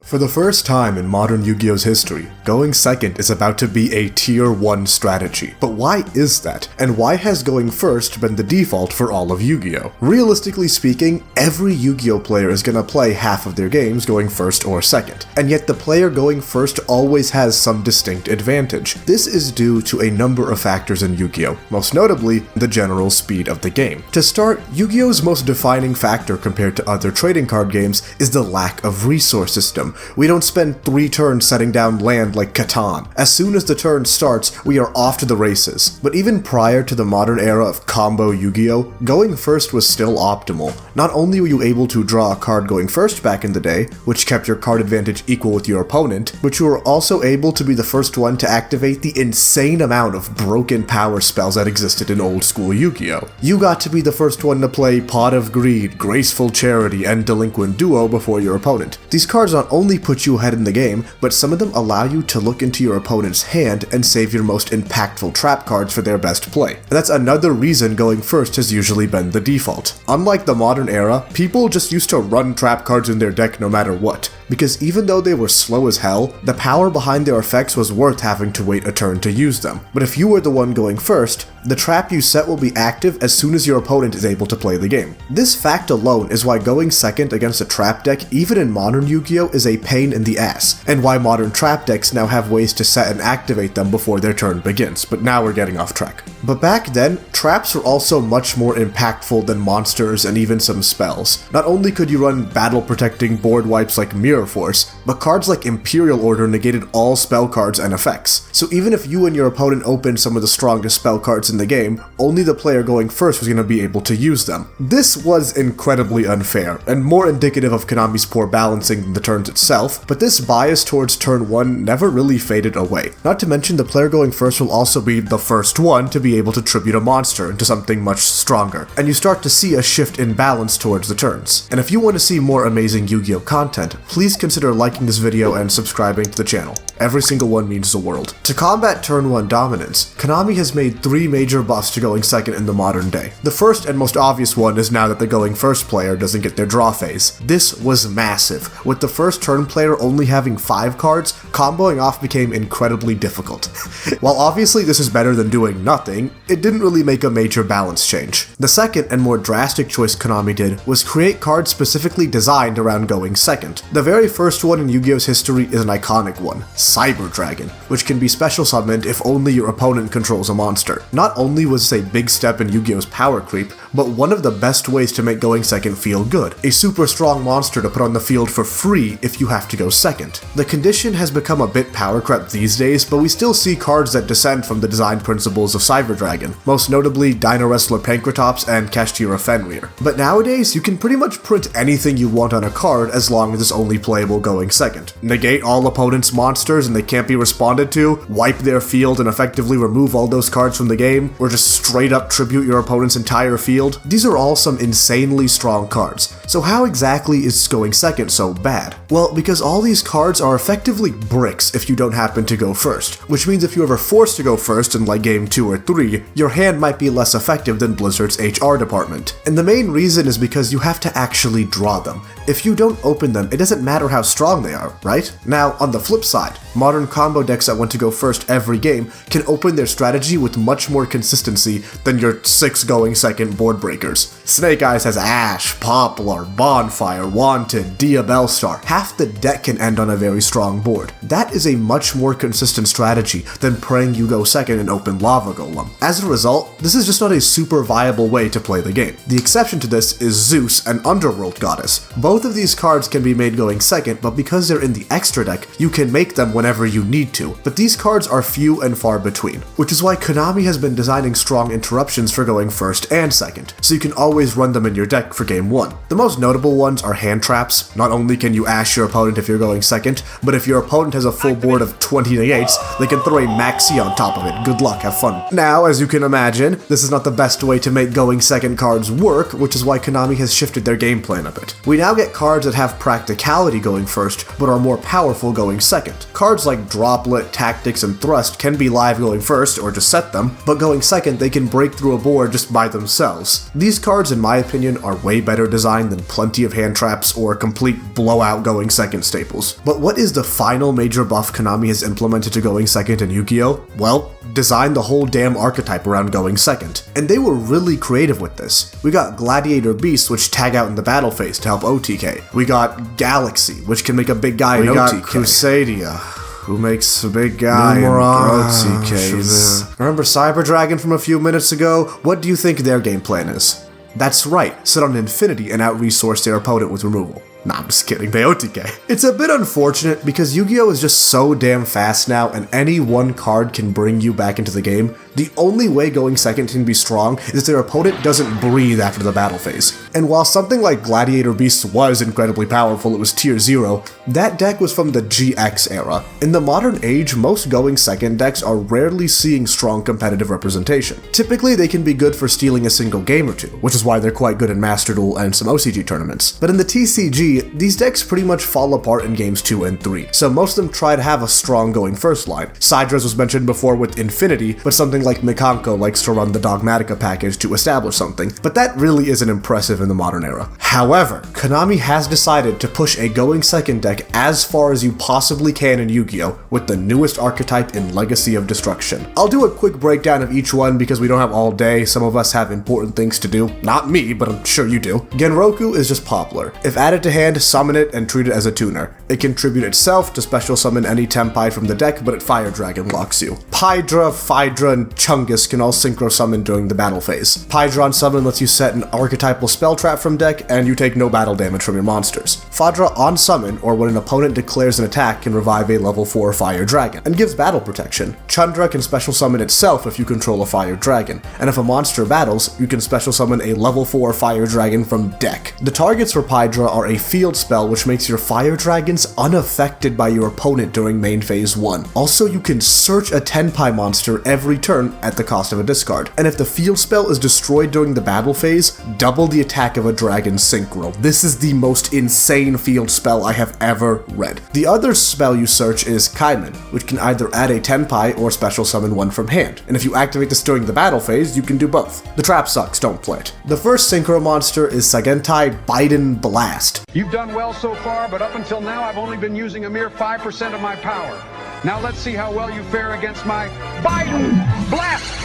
For the first time in modern Yu-Gi-Oh's history, going second is about to be a tier 1 strategy. But why is that? And why has going first been the default for all of Yu-Gi-Oh? Realistically speaking, every Yu-Gi-Oh player is gonna play half of their games going first or second. And yet the player going first always has some distinct advantage. This is due to a number of factors in Yu-Gi-Oh, most notably the general speed of the game. To start, Yu-Gi-Oh's most defining factor compared to other trading card games is the lack of resource system. We don't spend 3 turns setting down land like Catan. As soon as the turn starts, we are off to the races. But even prior to the modern era of combo Yu-Gi-Oh, going first was still optimal. Not only were you able to draw a card going first back in the day, which kept your card advantage equal with your opponent, but you were also able to be the first one to activate the insane amount of broken power spells that existed in old school Yu-Gi-Oh. You got to be the first one to play Pot of Greed, Graceful Charity, and Delinquent Duo before your opponent. These cards not only put you ahead in the game, but some of them allow you to look into your opponent's hand and save your most impactful trap cards for their best play. And that's another reason going first has usually been the default. Unlike the modern era, people just used to run trap cards in their deck no matter what, because even though they were slow as hell, the power behind their effects was worth having to wait a turn to use them. But if you were the one going first, the trap you set will be active as soon as your opponent is able to play the game. This fact alone is why going second against a trap deck, even in modern Yu-Gi-Oh, is a pain in the ass, and why modern trap decks now have ways to set and activate them before their turn begins, but now we're getting off track. But back then, traps were also much more impactful than monsters and even some spells. Not only could you run battle-protecting board wipes like Mirror Force, but cards like Imperial Order negated all spell cards and effects. So even if you and your opponent opened some of the strongest spell cards in the game, only the player going first was going to be able to use them. This was incredibly unfair, and more indicative of Konami's poor balancing than the turns itself, but this bias towards turn 1 never really faded away. Not to mention the player going first will also be the first one to be able to tribute a monster into something much stronger, and you start to see a shift in balance towards the turns. And if you want to see more amazing Yu-Gi-Oh content, please consider liking this video and subscribing to the channel. Every single one means the world. To combat turn 1 dominance, Konami has made 3 major buffs to going second in the modern day. The first and most obvious one is now that the going first player doesn't get their draw phase. This was massive. With the first turn player only having 5 cards, comboing off became incredibly difficult. While obviously this is better than doing nothing, it didn't really make a major balance change. The second and more drastic choice Konami did was create cards specifically designed around going second. The very first one in Yu-Gi-Oh's history is an iconic one, Cyber Dragon, which can be special summoned if only your opponent controls a monster. Not only was this a big step in Yu-Gi-Oh's power creep, but one of the best ways to make going second feel good. A super strong monster to put on the field for free if you have to go second. The condition has become a bit power crept these days, but we still see cards that descend from the design principles of Cyber Dragon, most notably Dino Wrestler Pankratops and Kashtira Fenrir. But nowadays, you can pretty much print anything you want on a card as long as it's only playable going second. Negate all opponents' monsters and they can't be responded to, wipe their field and effectively remove all those cards from the game, or just straight up tribute your opponent's entire field. These are all some insanely strong cards. So how exactly is going second so bad? Well, because all these cards are effectively bricks if you don't happen to go first, which means if you're ever forced to go first in like game 2 or 3, your hand might be less effective than Blizzard's HR department. And the main reason is because you have to actually draw them. If you don't open them, it doesn't matter how strong they are, right? Now, on the flip side, modern combo decks that want to go first every game can open their strategy with much more consistency than your 6 going second board breakers. Snake Eyes has Ash, Poplar, Bonfire, Wanted, Diabellstar. Half the deck can end on a very strong board. That is a much more consistent strategy than praying you go second and open Lava Golem. As a result, this is just not a super viable way to play the game. The exception to this is Zeus, an Underworld goddess. Both of these cards can be made going second, but because they're in the extra deck, you can make them whenever you need to. But these cards are few and far between, which is why Konami has been designing strong interruptions for going first and second, so you can always run them in your deck for game 1. The most notable ones are hand traps. Not only can you ash your opponent if you're going second, but if your opponent has a full board of 20 negates, they can throw a maxi on top of it. Good luck, have fun. Now, as you can imagine, this is not the best way to make going second cards work, which is why Konami has shifted their game plan a bit. We now get cards that have practicality going first, but are more powerful going second. Cards Cards like Droplet, Tactics, and Thrust can be live going first, or just set them, but going second they can break through a board just by themselves. These cards, in my opinion, are way better designed than plenty of hand traps or complete blowout going second staples. But what is the final major buff Konami has implemented to going second in Yu-Gi-Oh? Well, design the whole damn archetype around going second. And they were really creative with this. We got Gladiator Beasts, which tag out in the battle phase to help OTK. We got Galaxy, which can make a big guy in OTK. We got Crusadia, who makes a big guy in OTKs. Remember Cyber Dragon from a few minutes ago? What do you think their game plan is? That's right, sit on Infinity and out-resource their opponent with removal. Nah, I'm just kidding, they OTK. It's a bit unfortunate because Yu-Gi-Oh! Is just so damn fast now and any one card can bring you back into the game. The only way going second can be strong is if their opponent doesn't breathe after the battle phase. And while something like Gladiator Beasts was incredibly powerful, it was tier 0, that deck was from the GX era. In the modern age, most going second decks are rarely seeing strong competitive representation. Typically, they can be good for stealing a single game or two, which is why they're quite good in Master Duel and some OCG tournaments. But in the TCG, these decks pretty much fall apart in games 2 and 3, so most of them try to have a strong going first line. Sidres was mentioned before with Infinity, but something like Mikanko likes to run the Dogmatica package to establish something, but that really isn't impressive in the modern era. However, Konami has decided to push a going second deck as far as you possibly can in Yu-Gi-Oh! With the newest archetype in Legacy of Destruction. I'll do a quick breakdown of each one because we don't have all day, some of us have important things to do. Not me, but I'm sure you do. Genroku is just Poplar. If added to hand, summon it and treat it as a tuner. It can tribute itself to special summon any tenpai from the deck, but it Fire Dragon locks you. Pydra, Phaedra, and Chungus can all synchro summon during the battle phase. Pydra on summon lets you set an archetypal spell trap from deck, and you take no battle damage from your monsters. Phaedra on summon, or when an opponent declares an attack, can revive a level 4 Fire Dragon, and gives battle protection. Chandra can special summon itself if you control a Fire Dragon, and if a monster battles, you can special summon a level 4 Fire Dragon from deck. The targets for Pydra are a field spell which makes your Fire Dragons unaffected by your opponent during main phase 1. Also, you can search a tenpai monster every turn at the cost of a discard, and if the field spell is destroyed during the battle phase, double the attack of a dragon synchro. This is the most insane field spell I have ever read. The other spell you search is Kaiman, which can either add a tenpai or special summon one from hand, and if you activate this during the battle phase, you can do both. The trap sucks, don't play it. The first synchro monster is Sagentai Biden Blast. You've done well so far, but up until now I've only been using a mere 5% of my power. Now let's see how well you fare against my Biden Blast!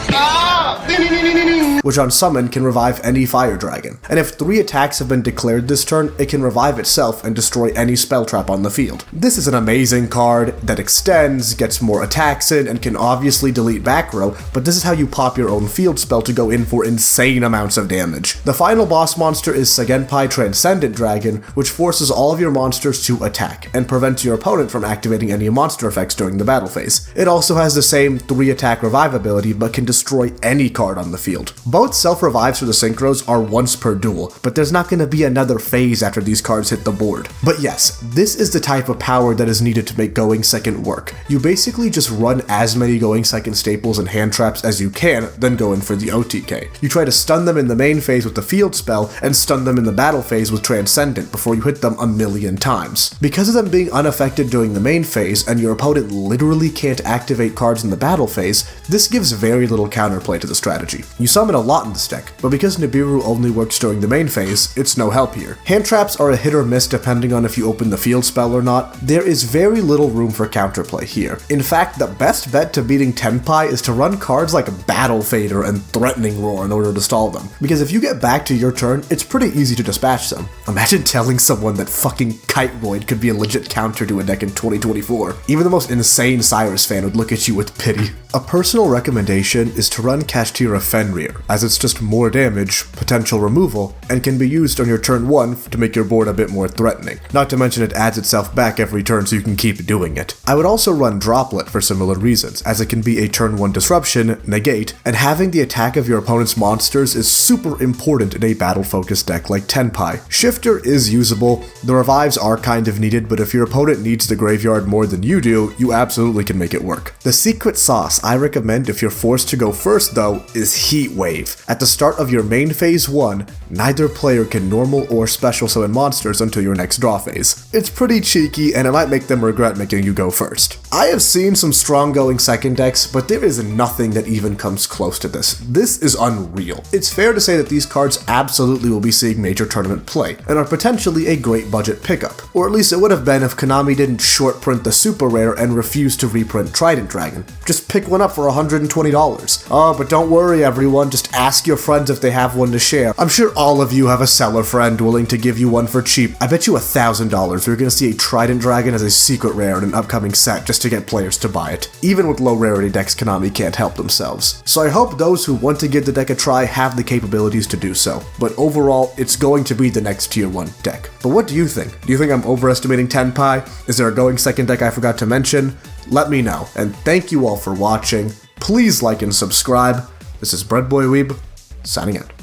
Which on summon can revive any Fire Dragon. And if 3 attacks have been declared this turn, it can revive itself and destroy any spell trap on the field. This is an amazing card that extends, gets more attacks in, and can obviously delete back row, but this is how you pop your own field spell to go in for insane amounts of damage. The final boss monster is Sagenpai Transcendent Dragon, which forces all of your monsters to attack, and prevents your opponent from activating any monster effects during the battle phase. It also has the same 3 attack revive ability, but can destroy any card on the field. Both self-revives for the synchros are once per duel, but there's not going to be another phase after these cards hit the board. But yes, this is the type of power that is needed to make going second work. You basically just run as many going second staples and hand traps as you can, then go in for the OTK. You try to stun them in the main phase with the field spell, and stun them in the battle phase with Transcendent before you hit them a million times. Because of them being unaffected during the main phase, and your opponent literally can't activate cards in the battle phase, this gives very little counterplay to the strategy. You summon a lot in this deck, but because Nibiru only works during the main phase, it's no help here. Hand traps are a hit or miss depending on if you open the field spell or not. There is very little room for counterplay here. In fact, the best bet to beating Tenpai is to run cards like Battle Fader and Threatening Roar in order to stall them, because if you get back to your turn, it's pretty easy to dispatch them. Imagine telling someone that fucking Kite Void could be a legit counter to a deck in 2024. Even the most insane Cyrus fan would look at you with pity. A personal recommendation is to run Kashtira Fenrir, as it's just more damage, potential removal, and can be used on your turn 1 to make your board a bit more threatening. Not to mention it adds itself back every turn so you can keep doing it. I would also run Droplet for similar reasons, as it can be a turn 1 disruption, negate, and having the attack of your opponent's monsters is super important in a battle-focused deck like Tenpai. Shifter is usable, the revives are kind of needed, but if your opponent needs the graveyard more than you do, you absolutely can make it work. The secret sauce I recommend if you're forced to go first though is Heat Wave. At the start of your main phase 1, neither player can normal or special summon monsters until your next draw phase. It's pretty cheeky and it might make them regret making you go first. I have seen some strong going second decks, but there is nothing that even comes close to this. This is unreal. It's fair to say that these cards absolutely will be seeing major tournament play, and are potentially a great budget pickup. Or at least it would have been if Konami didn't short print the super rare and refuse to reprint Trident Dragon. Just pick one up for $120. Oh, but don't worry everyone, just ask your friends if they have one to share. I'm sure all of you have a seller friend willing to give you one for cheap. I bet you $1,000 we're gonna see a Trident Dragon as a secret rare in an upcoming set just to get players to buy it. Even with low rarity decks, Konami can't help themselves. So I hope those who want to give the deck a try have the capabilities to do so. But overall, it's going to be the next tier 1 deck. But what do you think? Do you think I'm overestimating Tenpai? Is there a going second deck I forgot to mention? Let me know. And thank you all for watching. Please like and subscribe. This is BreadBoyWeeb, signing out.